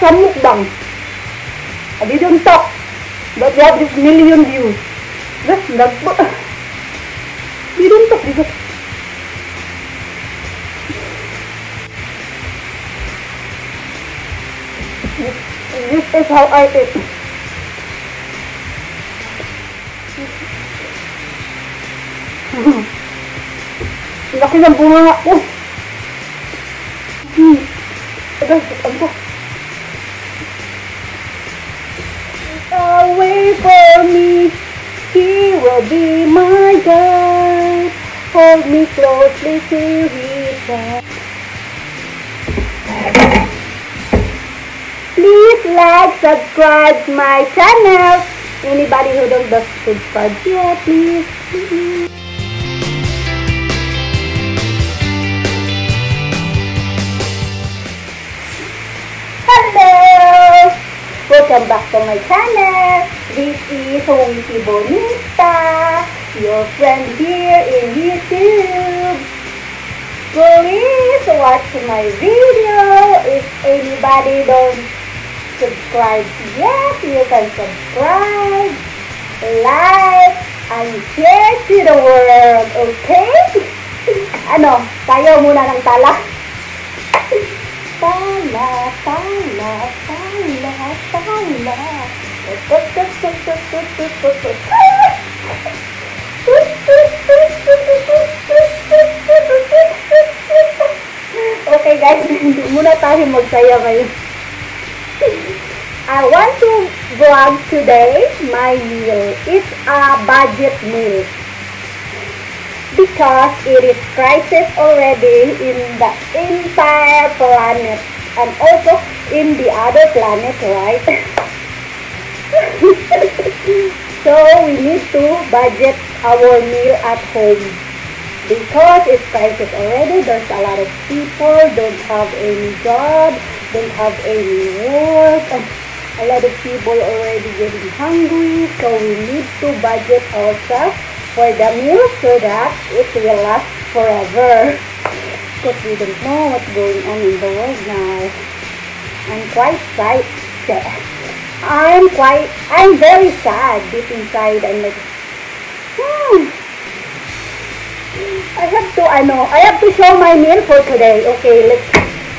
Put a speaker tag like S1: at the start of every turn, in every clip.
S1: some mukbang. I didn't talk, but we have this million views. Didn't talk because this is how I eat. Laki ng bunga ko. Wait for me, he will be my guide. Hold me closely till he comes. Please like, subscribe my channel. Anybody who don't subscribe yet, please. Hello! Welcome back to my channel. This is Witty Bonita, your friend here in YouTube. Please watch my video. If anybody don't subscribe yet, you can subscribe, like, and share to the world, okay? Ano, tayo muna ng tala. Tala, tala, tala, tala. Okay guys, hindi muna tayo magsaya ngayon. I want to vlog today my meal. It's a budget meal because it is crisis already in the entire planet and also in the other planet, right? So we need to budget our meal at home because it's crisis already. There's a lot of people don't have any job, don't have any work, and a lot of people already getting hungry. So we need to budget ourselves for the meal so that it will last forever. Because we don't know what's going on in the world now. I'm quite sad. I'm very sad deep inside. I'm like, I have to show my meal for today. Okay,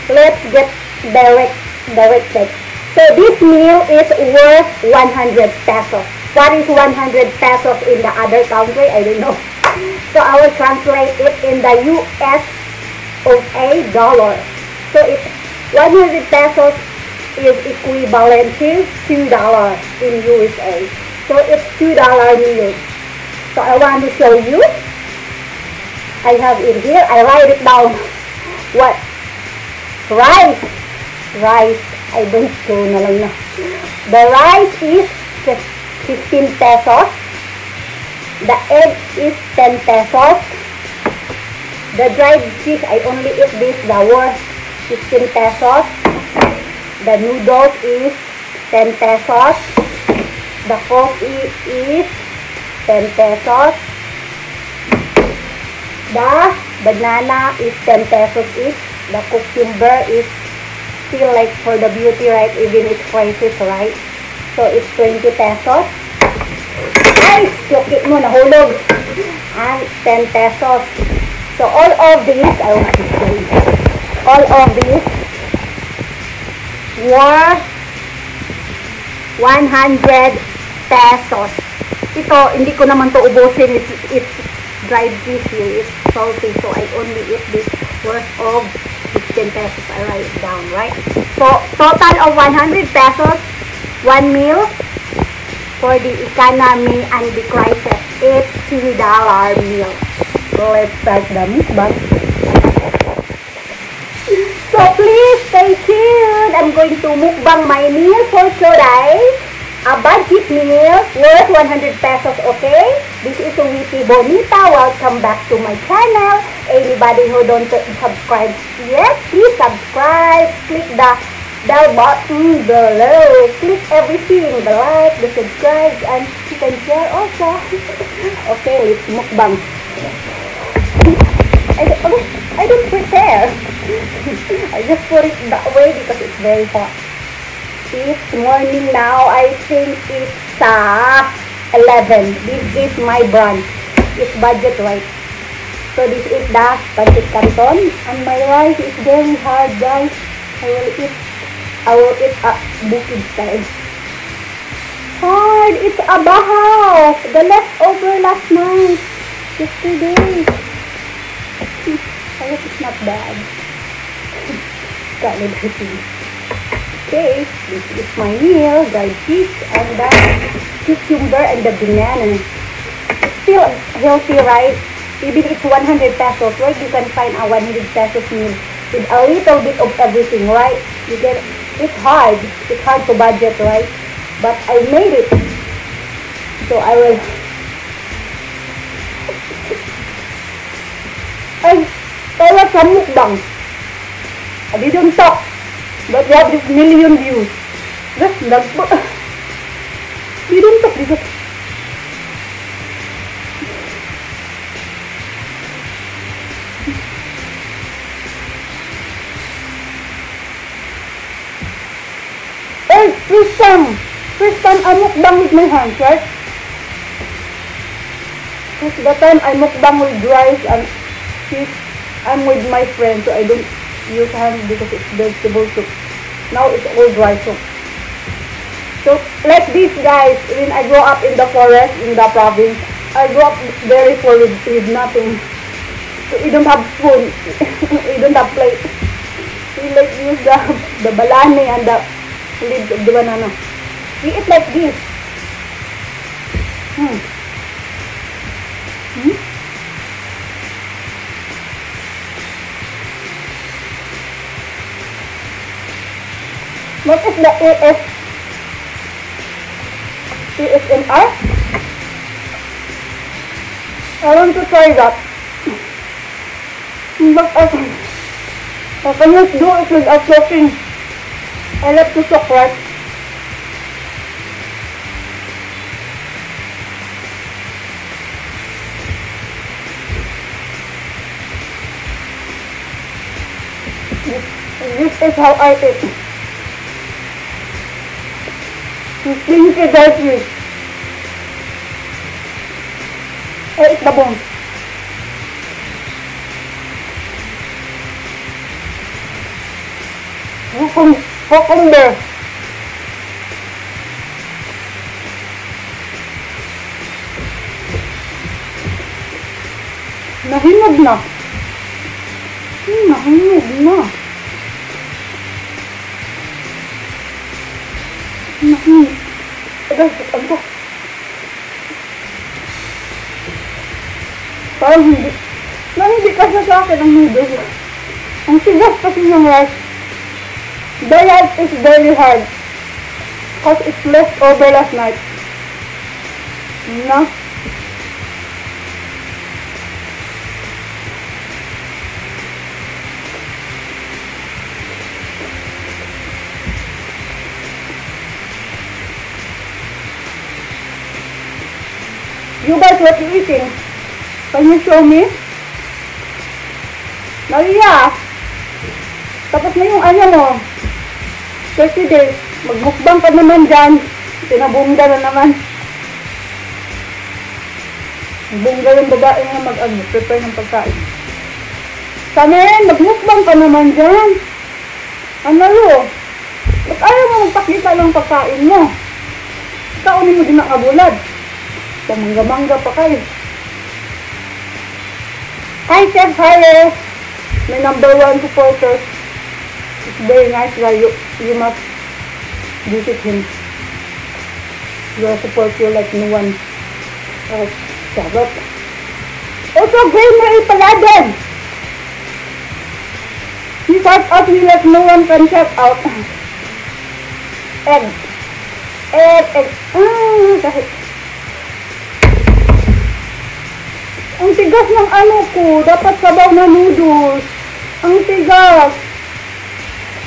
S1: let's get directed. So this meal is worth 100 pesos. What is 100 pesos in the other country? I don't know. So I will translate it in the US of a dollar. So it's 100 pesos is equivalent to $2 in USA. So it's $2 meal. So I want to show you. I have it here. I write it down. What? Rice. I don't know na lang na. The rice is 15 pesos. The egg is 10 pesos. The dried fish, I only eat this, the worth 15 pesos. The noodles is 10 pesos. The coffee is 10 pesos. The banana is 10 pesos each. The cucumber is still like for the beauty, right? Even it's crisis, right? So it's 20 pesos. Ay, chokit mo, nahulog. And 10 pesos. So all of these, I want to show you. All of these were 100 pesos. Ito, hindi ko naman to ubusin. It's dried fish here. It's salty. So I only eat this worth of 15 pesos. I write it down, right? So total of 100 pesos, one meal for the economy and the crisis. It's $2 meal. So let's start the mukbang. So please stay tuned. I'm going to mukbang my meal for today. A budget meal worth 100 pesos, okay? This is Witty Bonita. Welcome back to my channel. Anybody who don't subscribe yet, please subscribe. Click the bell button below. Click everything. The like, the subscribe, and you can share also. Okay, let's mukbang. I don't prepare. I just put it that way because it's very hot. It's morning now. I think it's 11. This is my brunch. It's budget, right? So this is the pancit canton. And my rice is very hard, guys. I will eat a bukid style. Hard! It's a bahaw! The leftover last night. Yesterday. I guess it's not bad. Got it everything. Okay, this is my meal. Dried fish and the cucumber and the banana. It's still healthy, right? Even it's 100 pesos, right? You can find a 100 pesos meal with a little bit of everything, right? You can. It's hard. It's hard to budget, right? But I made it. So I will. I was some mukbang. I didn't talk. But we have this million views. Just didn't talk because first time I mukbang with my hands, right? Because the time I mukbang with rice and fish, I'm with my friend, so I don't use hands because it's vegetable soup. Now it's all dry soup. So like this, guys, when I grow up in the forest, in the province, I grew up very poor with nothing. So we don't have spoon, we don't have plate. We like use the balani and the leaves of the banana. We eat like this. What is the ASMR? I want to try that. But I cannot do it without talking. I like to talk, right? This is how I eat. Stinky dirty. I eat the bone. Cucumber. Nahinog na. Nahinog na. Ano? Parang hindi kasi sa akin ang noodles. Ang tigas kasi ng rice. The rice is very hard because it's left over last night. No? You guys, what you eating? Can you show me? Maria! Tapos na yung ano mo. 30 days. Magmukbang ka naman dyan. Pinabungga na naman. Bungga yung babae nga prepare ng pagkain. Kamen, magmukbang ka naman dyan. Ano yun? Ba't ayaw mo magpakita ng pagkain mo? Kaunin mo din ang abulad. Pamangga-mangga pa kayo. Hi, Chef Harris! My #1 supporter. It's very nice guy. You must visit him. You will support you like no one else. Sarap. Also, Gamer Ipaladen! He shout out me like no one can shout out. Egg. Kahit ang tigas ng ano ko, dapat sabaw na noodles. Ang tigas.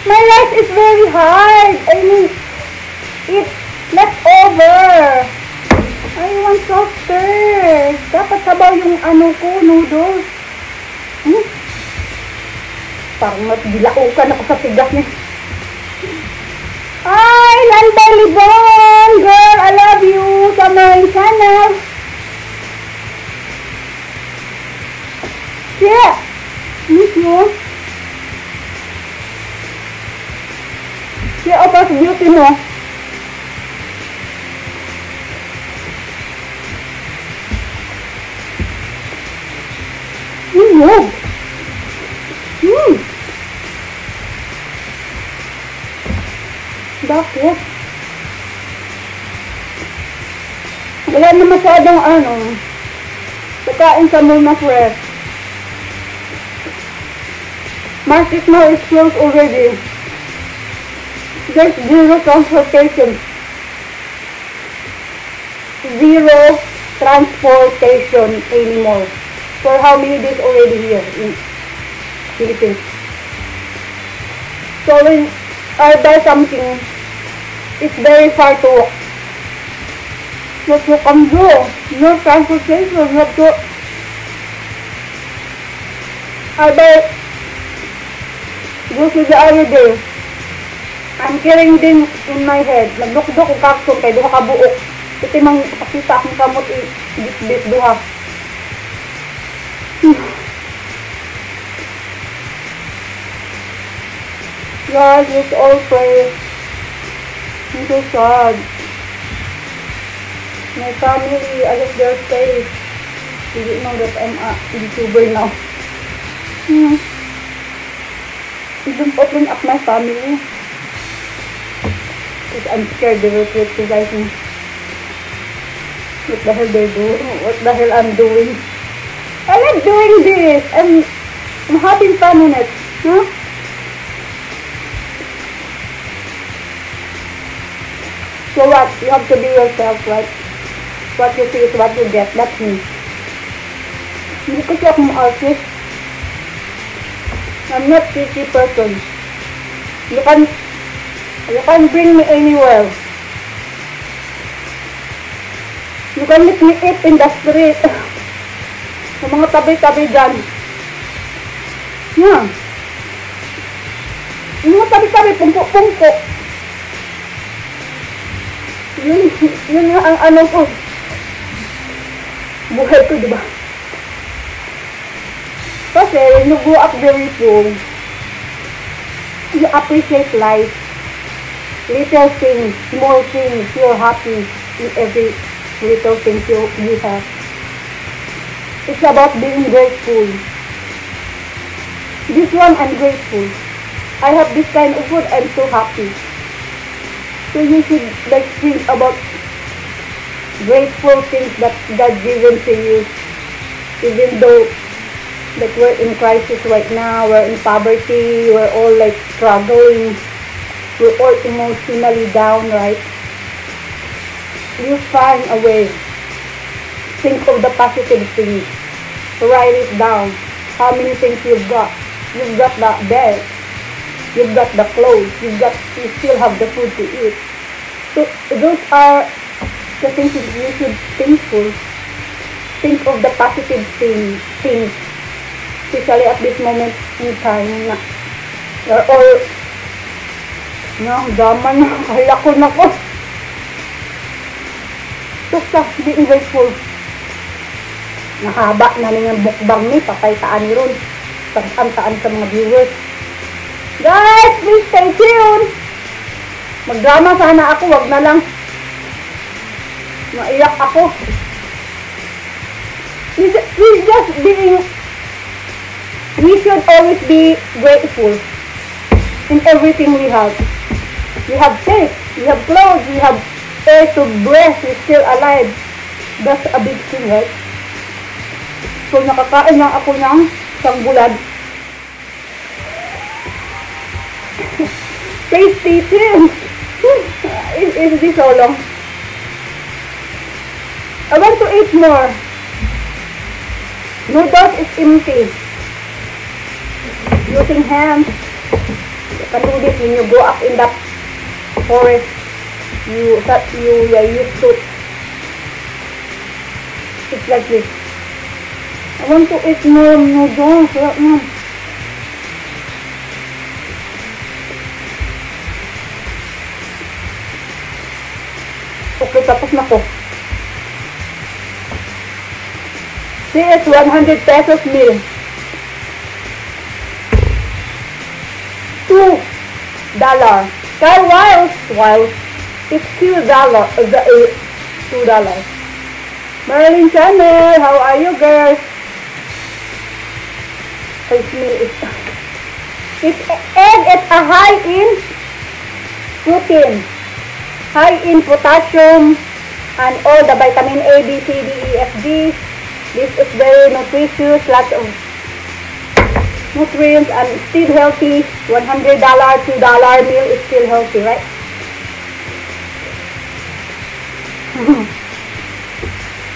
S1: My rice is very hard. I mean, it's left over. I want softer. Dapat sabaw yung ano ko, noodles. Parang bilaukan ako sa tigas niya. Hi, Lambay Libon! Girl, I love you sa my channel. Yeah. Miss you. Yeah, opas beauty mo. Wow. Bakit? Wala na masyadong pagkain sa Muna Fresh. Market now is closed already. There's zero transportation. Zero transportation anymore. For how many days already here in Philippines? So when I buy something, it's very far to walk. What you can do? No transportation. You have to. I buy grocery the other day. I'm carrying them in my head. Nagdukduk ang kapsun kay duha ka buok. Ito mang pakita akong kamot i-bit duha. God, let's all pray. I'm so sad. My family, I hope they're safe. You didn't know that I'm a YouTuber now. I don't open up my family. Because I'm scared they will criticize me. What the hell they're doing? What the hell I'm doing? I like doing this. I'm having fun in it. Huh? So what? You have to be yourself, right? What you see is what you get. That's me. Hindi kasi akong artist. I'm not pretty person. You can bring me anywhere. You can let me eat in the street. Sa mga tabi-tabi dyan. Yeah. Yung mga tabi-tabi, pungko-pungko. Yun nga ang ano ko. Buhay ko, diba? Kasi, when you grow up very young, you appreciate life. Little things, small things, you're happy in every little things you have. It's about being grateful. This one, I'm grateful. I have this kind of food, I'm so happy. So you should like think about grateful things that God given to you. Even though that we're in crisis right now, we're in poverty, we're all like struggling, we're all emotionally down, right? You find a way. Think of the positive things. Write it down. How many things you've got? You've got the bed. You've got the clothes. You still have the food to eat. So those are the things that you should thankful. Think of the positive things. Especially at this moment in time na we're all daman na kaya ko na ko. Basta being grateful. Nahaba na ng bukbang ni papaytaan ni Ron. Pag-antaan sa mga viewers. Guys, please stay tuned. Magdrama sana ako, wag na lang. Maiyak ako. We should always be grateful in everything we have. We have faith, we have clothes, we have air to breathe, we're still alive. That's a big thing, right? So, nakakain lang ako ng isang bulad. Tasty too! Is this so long? I want to eat more. Noodles is empty. Using hands. You can do this when you go up in the forest. You are used to. It's like this. I want to eat more noodles. tapos na ko. This is 100 pesos meal. $2. Kyle Wiles, it's $2. $2. Marilyn Channel, how are you, girls? Fish meal is it's egg is a high in protein, high in potassium, and all the vitamin A, B, C, D, E, F, G. This is very nutritious, lots of nutrients, and still healthy. $100, $2 meal is still healthy, right?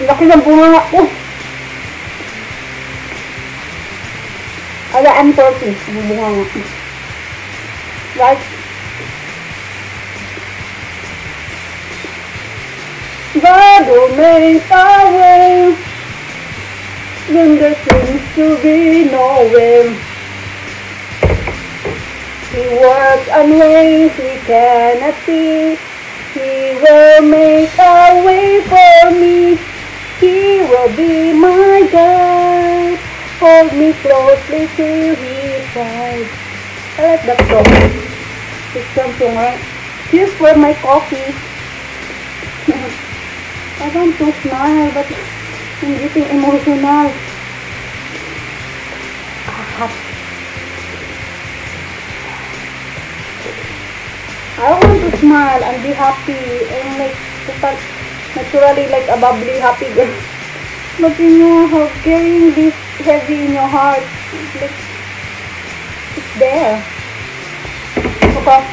S1: Laki ng bunga ko. Alaan 40. Ang bunga nga. Right? God will make a way when there seems to be no way. He works on ways we cannot see. He will make a way for me. He will be my guide. Hold me closely to his side. I like that song. It's something, right? Here's for my coffee. I want to smile, but I'm getting emotional. I want to smile and be happy. I'm like naturally like a bubbly, happy girl. But you know how carrying this heavy in your heart, like it's there. Okay.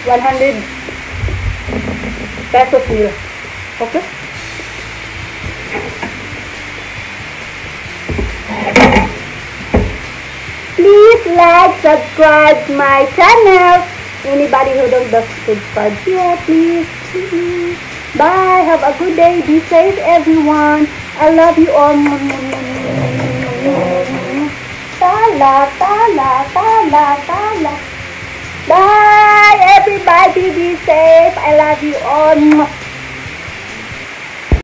S1: $100 meal. Okay. Please like, subscribe my channel. Anybody who don't subscribe here, please. Bye. Have a good day. Be safe, everyone. I love you all. Tala, tala, tala, tala. Bye, everybody. Be safe. I love you all.